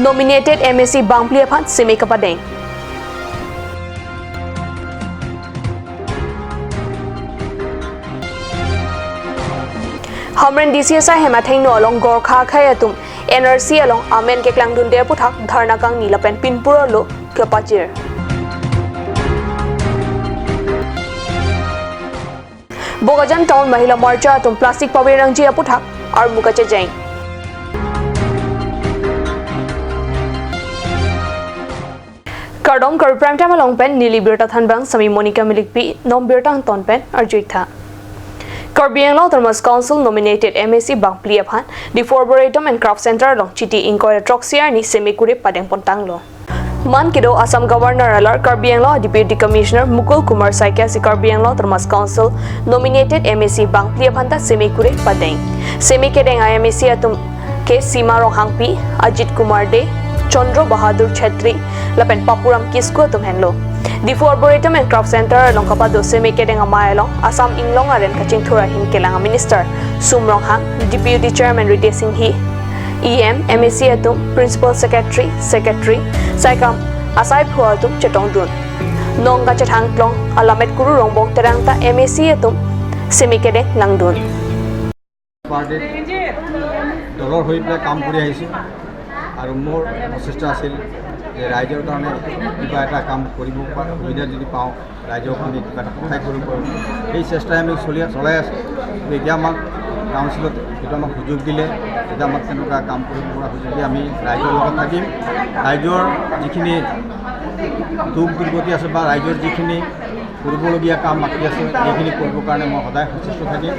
nominated MSc Bangplia Phan Semi Kapadeng. Hamren DCSI Hematheng no along Gorkha Khayatum NRC along Amen ke Klangdun de Puthak Dharna Kang Nilapen Pinpura lo Kapajir. Bogajan Town Mahila Marcha tum plastic Pawirangji Puthak or Mukacha Jain. Kardom Kar Prime Time along pen Nili Birta Thanbang Sami Monica Milikpi Nom Birta Ton pen or Jitha. Karbi Thomas Council nominated MSc Bangplia Phan the Arboretum and Craft Center along Chiti Inkoya Troxia ni Semikure Padeng Pontanglo. Man Kido Assam Governor Alar Karbi Deputy Commissioner Mukul Kumar Saikia si Karbi Thomas Council nominated MSc Bangplia Phan ta Semikure Padeng. Semikere MSc atum ke Sima Rong Hangpi Ajit Kumar De Chandra Bahadur Chetri Lapen Papuram Kisku tum henlo. The Arboretum and Craft Center along Kapado Semikere Mayalong Assam Inglong Aren Kaching Thura Hin Kelang Minister Sumrong Hang Deputy Chairman Rite Singh Hi EM MSc atum Principal Secretary Saikam Asai Phuatum Chetong Dun Nongga Chetang Klong Alamet Kuru Rongbong Terangta MSc atum Semikere Langdun Party Dolor হৈ পেলাই কাম কৰি আহিছো আৰু মোৰ প্ৰচেষ্টা আছিল যে ৰাইজৰ কাৰণে কিবা এটা কাম কৰিব সুবিধা যদি পাওঁ ৰাইজক আমি কিবা এটা সহায় কৰিব পাৰোঁ এই চেষ্টাই আমি চলাই আছোঁ এতিয়া আমাক কাউন্সিলত এটা আমাক সুযোগ দিলে এতিয়া আমাক তেনেকুৱা কাম কৰিব পৰা সুযোগ দিয়ে আমি ৰাইজৰ লগত থাকিম ৰাইজৰ যিখিনি দুখ দুৰ্গতি আছে বা ৰাইজৰ যিখিনি কৰিবলগীয়া কাম বাকী আছে এইখিনি কৰিবৰ কাৰণে মই সদায় সচেষ্ট থাকিম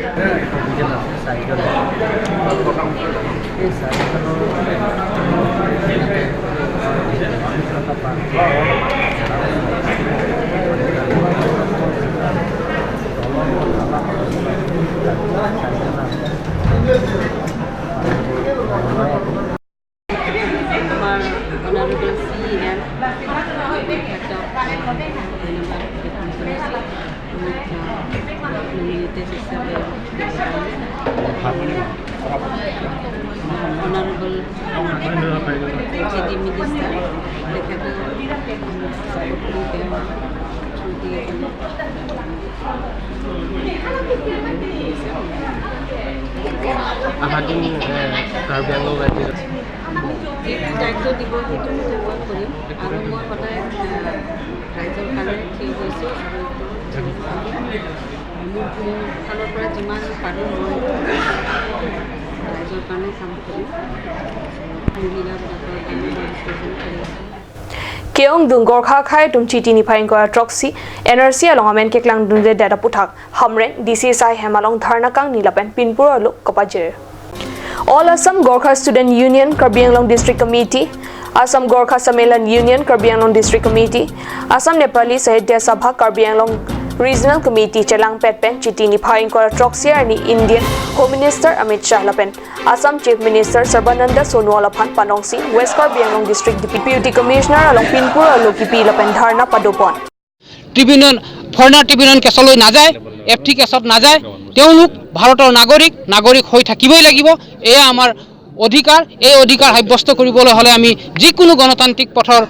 দায়িত্ব দিব সেইটো মই কৰিম আৰু মই সদায় ৰাইজৰ কাৰণে ঠিক হৈছোঁ আৰু মোৰ ফালৰ পৰা যিমান পাৰোঁ মই ৰাইজৰ কাৰণে কাম কৰিম মহিলাবিলাকৰ কাৰণে ৰিপ্ৰেজেণ্ট কৰি আছোঁ Keong dung Gorkha Khai tum Chiti ni Phain Koya Troxy NRC along Amen ke Klang dun de data puthak Hamren DCSI Hemalong Dharna Kang Nilapen Pinpura lo Kapajir. All Assam Gorkha Student Union Karbi Anglong District Committee Assam Gorkha Sammelan Union Karbi Anglong District Committee Assam Nepali Sahitya Sabha Karbi Anglong Regional Committee Chelang Petpen Chiti ni Phain Koya Troxy ni Indian Home Minister Amit Shah Lapen Assam Chief Minister Sarbananda Sonowal Phan Panongsi West Karbi Anglong District Deputy Commissioner along Pinpura Lokipi Lapen Dharna Padopon Tribunal Foreigner Tribunal কেছলৈ নাযায় FT কেছত নাযায় তেওঁলোক ভাৰতৰ নাগৰিক হৈ থাকিবই লাগিব এয়া আমাৰ অধিকাৰ এই অধিকাৰ সাব্যস্ত কৰিবলৈ হলে আমি যিকোনো গণতান্ত্ৰিক পথৰ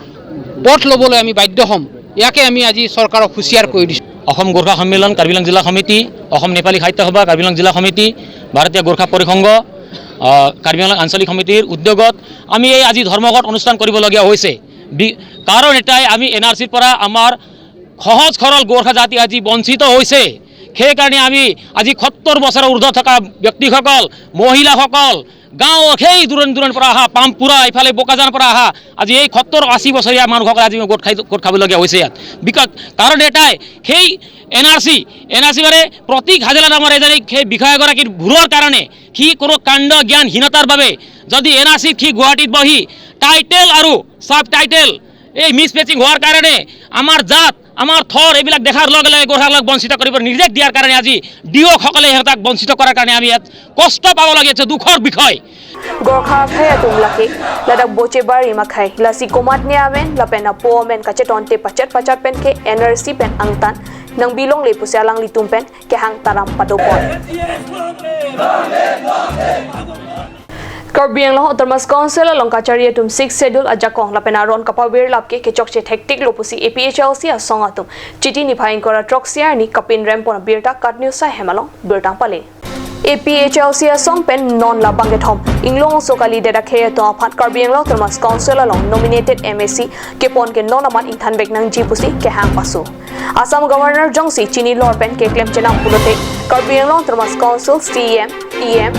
পথ লবলৈ আমি বাধ্য হ'ম ইয়াকে আমি আজি চৰকাৰক হুঁচিয়াৰ কৰি দিছো অসম গোৰ্খা সন্মিলন কাৰ্বি আংলং জিলা সমিতি অসম নেপালী সাহিত্য সভা কাৰ্বি আংলং জিলা সমিতি ভাৰতীয় গোৰ্খা পৰিসংঘ কাৰ্বি আংলং আঞ্চলিক সমিতিৰ উদ্যোগত আমি এই আজি ধৰ্মঘট অনুষ্ঠান কৰিবলগীয়া হৈছে কাৰণ এটাই আমি এনআৰচিৰ পৰা আমাৰ সহজ সৰল গোৰ্খা জাতি আজি বঞ্চিত হৈছে সেইকাৰণে আমি আজি ৭০ বছৰৰ ঊৰ্ধ থকা ব্যক্তিসকল মহিলাসকল গাঁও সেই দূৰণ পৰা আহা পামপুৰা ইফালে বোকাজানৰ পৰা আহা আজি এই ৭০-৮০ বছৰীয়া মানুহসকল আজি গোট খাবলগীয়া হৈছে ইয়াত কাৰণ এটাই সেই এনআৰচি মানে প্ৰতীক হাজেলা নামৰ এজনী সেই বিষয়াগৰাকীৰ ভুলৰ কাৰণে কি কোনো কাণ্ড জ্ঞানহীনতাৰ বাবে যদি এনআৰচি কি গুৱাহাটীত বহি টাইটেল আৰু সাব টাইটেল এই মিসমেচিং হোৱাৰ কাৰণে আমাৰ জাত আমাৰ থৰ এইবিলাক দেখাৰ লগে লগে গোৰ্খাক বঞ্চিত কৰিব নিৰ্দেশ দিয়াৰ কাৰণে আজি ডিঅ' সকলে ইহঁতক বঞ্চিত কৰাৰ কাৰণে আমি ইয়াত কষ্ট পাব লাগে দুখৰ বিষয় Gorkha Khai atum laki ladak boche bari makhai lasi komat ni amen lapena po men kacetonte pachat pen ke NRC pen angtan nang bilong le pusalang litum pen ke hang taram padopon Karbi Anglong Autonomous Council along Kachari tum 6 schedule ajakong lapena ron kapawir lapke ke chokche hectic lopusi APHLC a song atum chiti ni phaing kora troxia ni kapin rampon birta kat news sa hemalong birtang pale APHLC a song pen non la banget hom inglong sokali deda khe to phat Karbi Anglong Autonomous Council along nominated MSC ke pon ke non amat inthan bek nang jipusi ke hang pasu Assam Governor Jongsi chini lor pen ke claim chenam pulote Karbi Anglong Autonomous Council CM EM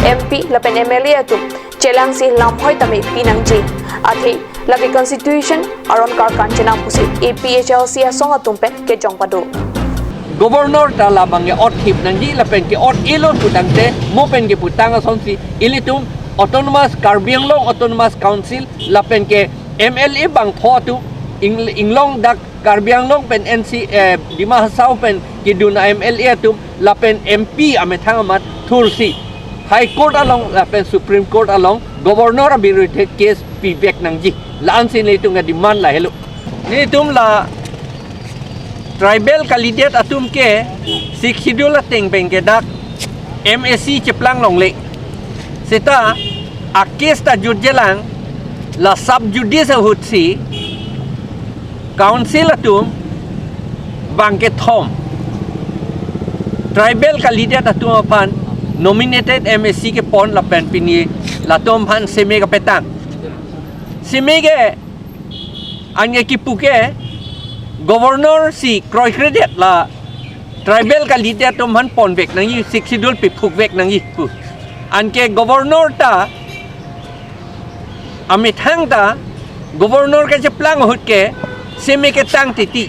MP lapen MLA tu chelang si lamhoi tame pinangji athe lagi constitution aron kar kanchena pusi APHLC song atumpe ke jongpadu Governor ta labang ot khip nangji lapen ke ot ilon putangte mopen ke putanga sonsi ilitum autonomous Karbi Anglong Autonomous Council lapen ke MLA bang thotu inglong dak Karbi Anglong pen NC Dima Hasau pen kiduna MLA tu lapen MP amethangamat thursi High Court along lapen Supreme Court along Governor abirute case pibek nangji laan sin itu nga demand la hello ni tum la tribal candidate atum ke sik schedule ting peng ke dak MSC cheplang long le seta a case ta judgelang la sub judice hutsi council atum bangke thom tribal candidate atum apan nominated MSC ke pon la pen pini la tom han seme ka petang seme ke ange ki puke governor si kroi credit la tribal ka leader tom han pon vek nang yi siksidul pi phuk vek nang yi pu anke governor ta amit hang ta governor ka cheplang hut ke seme ke tang titi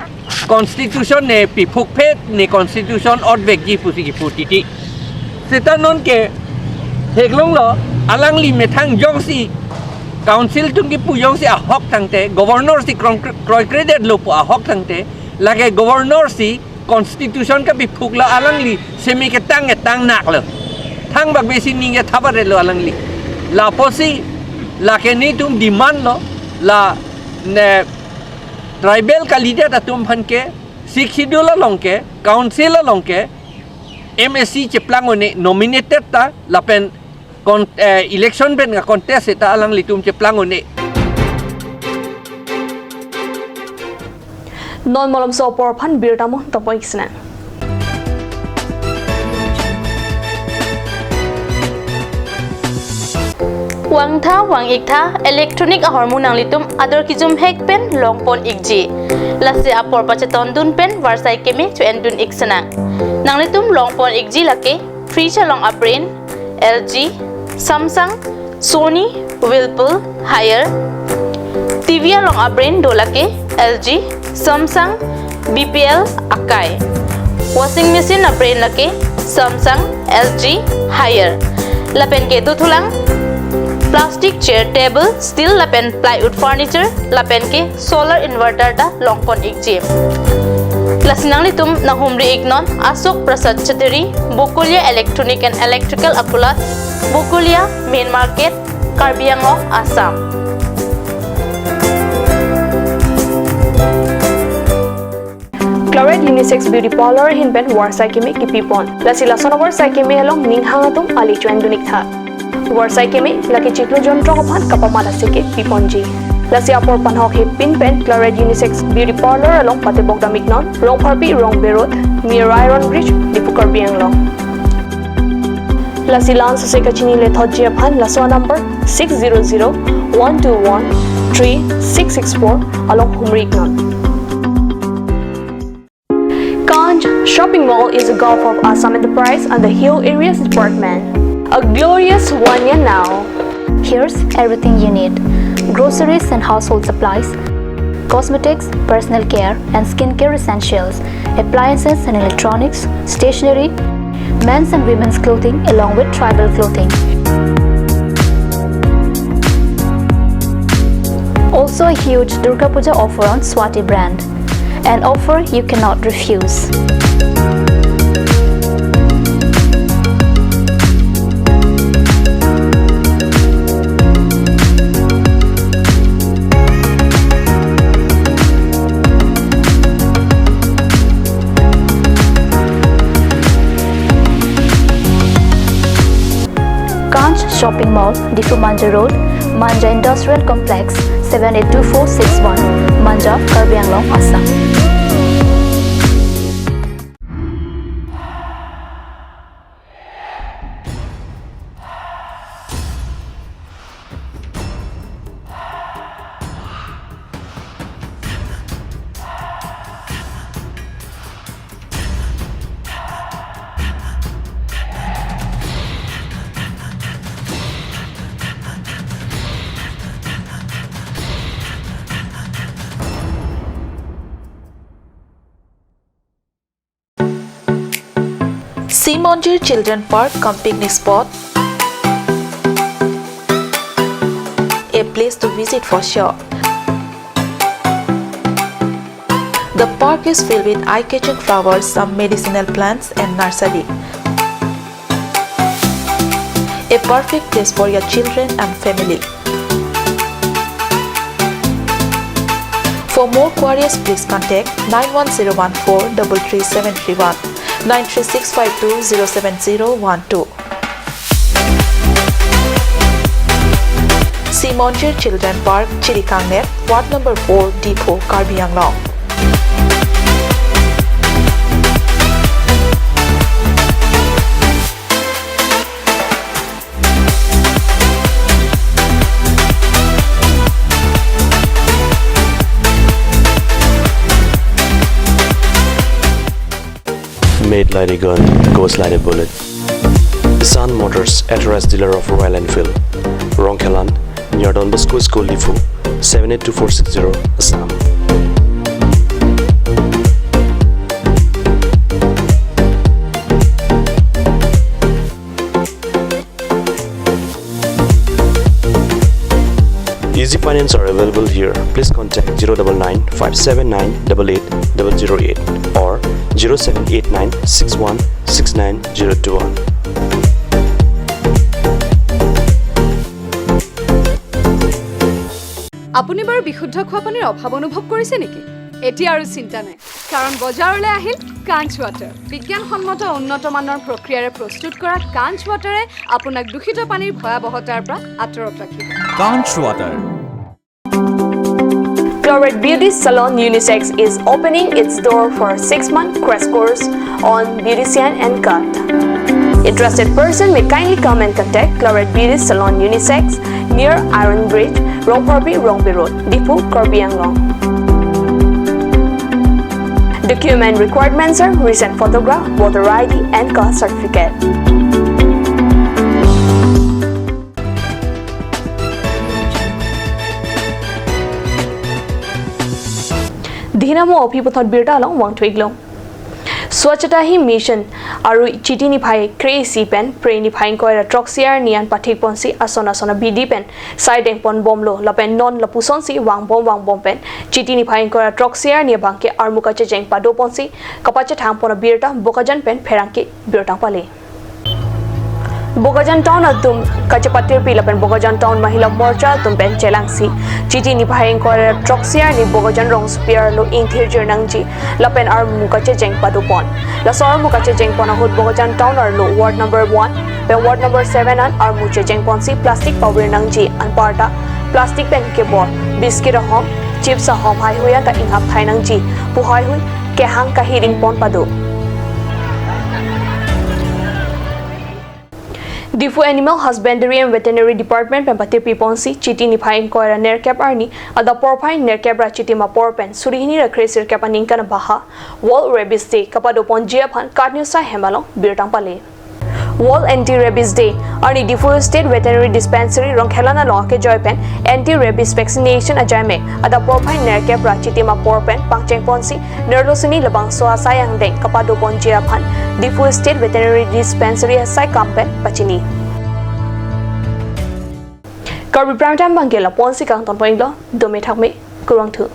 constitution ne pi phuk phet ne constitution od vek ji pu si ki pu titi Seta non ke heglong lo alang li methang jong si council tung ki pu jong si ahok thangte governor si kroi credit lo pu ahok thangte lage governor si constitution ka bi phuk la alang li semi ke tang nak lo thang bak besi ning ke thabare lo alang li la posi la ke ni tum demand lo la ne tribal ka leader ta tum phan ke sikhidola long ke council la long ke MSC cheplang one nominated ta lapen election ben nga contest ta alang litum cheplang one non molom so por phan birtamo topoiksna wang tha wang ik tha electronic a hormone ang litum ador kijum hek pen long pon ikji lase apor pacheton dun pen warsai kemi to endun iksana nang litum long pon ikji lake freezer long aprin LG Samsung Sony Whirlpool Haier TV long aprin dolake LG Samsung BPL Akai washing machine aprin lake Samsung LG Haier lapen ke tutulang plastic chair table steel lapen plywood furniture lapen ke solar inverter da longpon ikjim lasinang litum nahumri ignon Asok Prasad Chateri Bukulia Electronic and Electrical Apulat Bukulia Main Market Karbi Anglong Assam Chloride Unisex Beauty Parlor hinben warsai kemi kipipon lasila sonobor sai kemi along ninghangatum ali chuendunik tha warsai kemi laki chiklo jontro kophan kapamala seke piponji lasi apor panhok he pinpen Chloride Unisex Beauty Parlor along patibok damiknon rong parpi rong berot near Iron Bridge dipu Karbi Anglong lasi lan so seka chini le thojia phan laswa number 600-121-3664 along Humriknon Kanj Shopping Mall is a gulf of Assam Enterprise and the Hill Areas Department. A glorious 1 year now. Here's everything you need. Groceries and household supplies, cosmetics, personal care and skincare essentials, appliances and electronics, stationery, men's and women's clothing along with tribal clothing. Also a huge Durga Puja offer on Swati brand. An offer you cannot refuse. Kanch Shopping Mall, Difu Manja Road, Manja Industrial Complex, 782461, Manja, Karbi Anglong, Assam. Simonjir Children Park cum picnic spot, a place to visit for sure. The park is filled with eye-catching flowers, some medicinal plants and nursery. A perfect place for your children and family. For more queries, please contact 91014 33731. 93652-07012. Simonjir Children Park, Chirikangnet, Ward number 4, Depot, Karbi Anglong. Made like a gun, goes like a bullet. Sun Motors, authorized dealer of Royal Enfield, Ronkelan, near Don Bosco School, Difu, 782460, Assam. Easy finance are available here. Please contact 099 579 88008 or 0789 61 69021. আপুনি বাৰু বিশুদ্ধ খোৱা পানীৰ অভাৱ অনুভৱ কৰিছে নেকি? এতিয়া আৰু চিন্তা নাই, কাৰণ বজাৰলৈ আহিল কাঞ্চ ৱাটাৰ। বিজ্ঞানসন্মত উন্নত মানৰ প্ৰক্ৰিয়াৰে প্ৰস্তুত কৰা কাঞ্চ ৱাটাৰে আপোনাক দূষিত পানীৰ ভয়াৱহতাৰ পৰা আঁতৰত ৰাখিব। কাঞ্চ water. Chloride Beauty Salon Unisex is opening its door for 6-month crash course on beautician and cut. Interested person may kindly come and contact Chloride Beauty Salon Unisex near Iron Bridge, Karbi Road, Depot, Karbi Anglong. Document requirements are recent photograph, voter ID and caste certificate. Dinamo Opipothat Birta along Wang Twiglong. Swachhata hi mission aru chiti ni phai crazy pen pray ni phai ko troxier nian pathik ponsi asona bidi pen side pon bomlo lapen non lapuson si wang bom pen chiti ni phai ko troxier ni bangke armuka che jeng pado ponsi kapache thang pon birta bokajan pen pherangke birta pale Bogajan Town adum kachapatir pilapen Bogajan Town mahila morcha tumpen chelangsi chiti ni bhaing ko troxia ni Bogajan rong spear lo inthir jirnangji lapen ar mukache jeng padupon la sor mukache jeng pon hut Bogajan Town ar lo ward number 1 pen ward number 7 an ar muche jeng ponsi plastic power nangji an parta plastic pen ke bor biscuit hom chips hom hai hoya ta inghap thai nangji puhai hui ke hang ka hiring pon padu Difu Animal Husbandry and Veterinary Department Pampatir Piponsi, Chiti Nipain Koira Nercap Arni, Ada Porpine Nercabra Chitima Porpen, Surihini Cresir Capaninkan Baha, Wall Rabies Day, Capadopon Japan, Cardnusa Hemalong, Birtampale. Wall Anti-Rabies Day, Arni Difu State Veterinary Dispensary, Ronkhelana Loke Joypen, Anti-Rabies Vaccination Ajame, Ada Porpine Nercabra Chitima Porpen, Pangcheng Ponsi, Nerlosini Labang Soa Sayang Deng, Capadopon Japan, Difu State Veterinary Dispensary Sai Kampen, Pachini. Karbi Prime Time Bangela Ponsi Kang Tonpoinglo, Dometakme, Kurang Tu.